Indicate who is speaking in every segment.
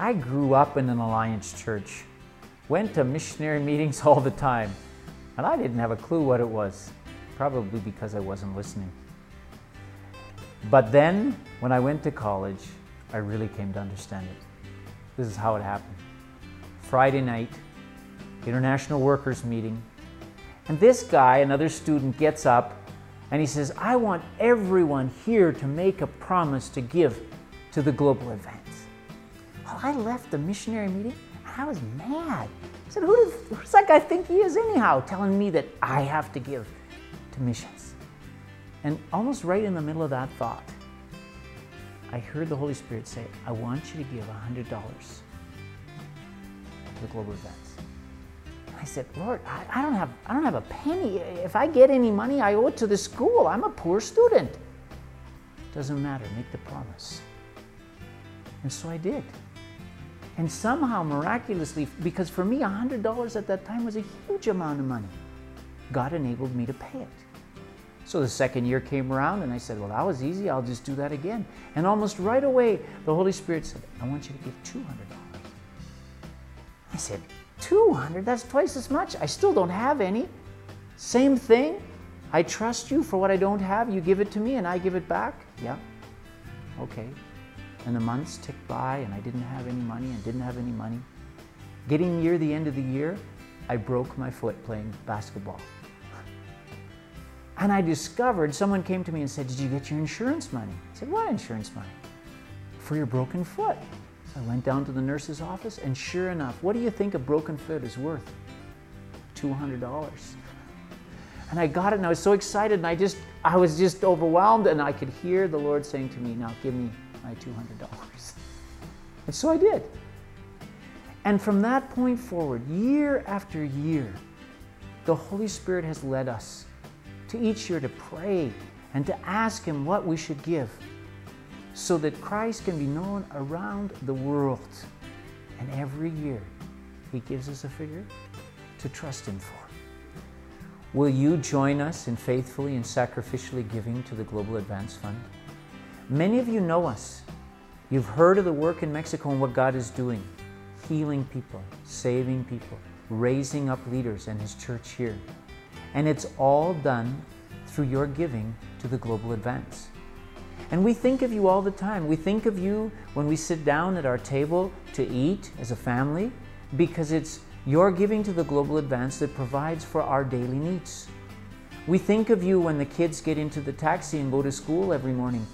Speaker 1: I grew up in an Alliance church, went to missionary meetings all the time, and I didn't have a clue what it was, probably because I wasn't listening. But then, when I went to college, I really came to understand it. This is how it happened. Friday night, International Workers Meeting, and this guy, another student, gets up and he says, I want everyone here to make a promise to give to the global advance. Well, I left the missionary meeting and I was mad. I said, who does that guy think he is anyhow, telling me that I have to give to missions? And almost right in the middle of that thought, I heard the Holy Spirit say, I want you to give $100 to the global advance. I said, Lord, I don't have a penny. If I get any money, I owe it to the school. I'm a poor student. Doesn't matter, make the promise. And so I did. And somehow, miraculously, because for me, $100 at that time was a huge amount of money, God enabled me to pay it. So the second year came around and I said, well, that was easy. I'll just do that again. And almost right away, the Holy Spirit said, I want you to give $200. I said, 200? That's twice as much. I still don't have any. Same thing. I trust you for what I don't have. You give it to me and I give it back. Yeah. Okay. And the months ticked by and I didn't have any money and didn't have any money. Getting near the end of the year, I broke my foot playing basketball. And I discovered, someone came to me and said, did you get your insurance money? I said, what insurance money? For your broken foot. So I went down to the nurse's office, and sure enough, what do you think a broken foot is worth? $200. And I got it, and I was so excited, and I was just overwhelmed, and I could hear the Lord saying to me, now give me my $200. And so I did. And from that point forward, year after year, the Holy Spirit has led us to each year to pray and to ask Him what we should give, so that Christ can be known around the world. And every year, He gives us a figure to trust Him for. Will you join us in faithfully and sacrificially giving to the Global Advance Fund? Many of you know us. You've heard of the work in Mexico and what God is doing, healing people, saving people, raising up leaders and His church here. And it's all done through your giving to the Global Advance. And we think of you all the time. We think of you when we sit down at our table to eat as a family, because it's your giving to the Global Advance that provides for our daily needs. We think of you when the kids get into the taxi and go to school every morning,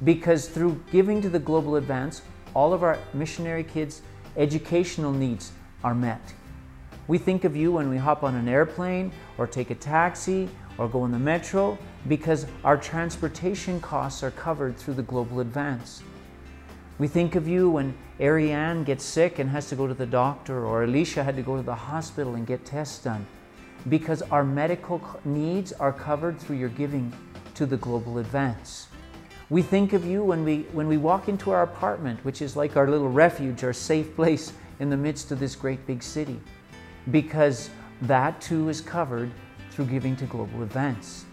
Speaker 1: because through giving to the Global Advance, all of our missionary kids' educational needs are met. We think of you when we hop on an airplane or take a taxi or go in the metro, because our transportation costs are covered through the Global Advance. We think of you when Ariane gets sick and has to go to the doctor, or Alicia had to go to the hospital and get tests done, because our medical needs are covered through your giving to the Global Advance. We think of you when we walk into our apartment, which is like our little refuge, our safe place in the midst of this great big city, because that too is covered through giving to Global Advance.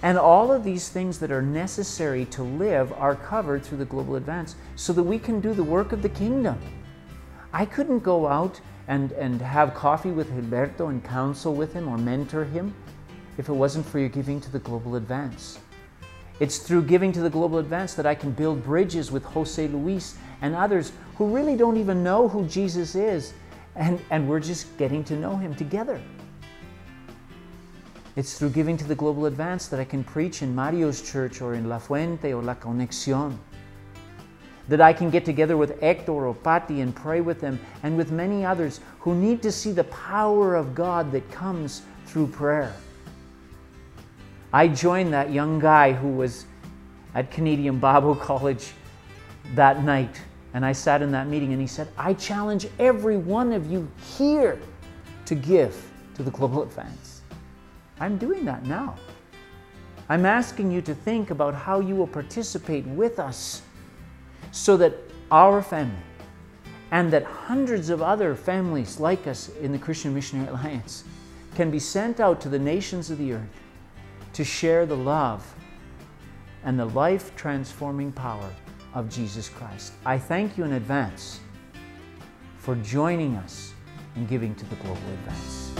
Speaker 1: And all of these things that are necessary to live are covered through the Global Advance, so that we can do the work of the kingdom. I couldn't go out and have coffee with Gilberto and counsel with him or mentor him if it wasn't for your giving to the Global Advance. It's through giving to the Global Advance that I can build bridges with Jose Luis and others who really don't even know who Jesus is, and we're just getting to know Him together. It's through giving to the Global Advance that I can preach in Mario's church or in La Fuente or La Conexión. That I can get together with Hector or Pati and pray with them, and with many others who need to see the power of God that comes through prayer. I joined that young guy who was at Canadian Bible College that night, and I sat in that meeting and he said, I challenge every one of you here to give to the Global Advance. I'm doing that now. I'm asking you to think about how you will participate with us, so that our family and that hundreds of other families like us in the Christian Missionary Alliance can be sent out to the nations of the earth to share the love and the life-transforming power of Jesus Christ. I thank you in advance for joining us in giving to the global advance.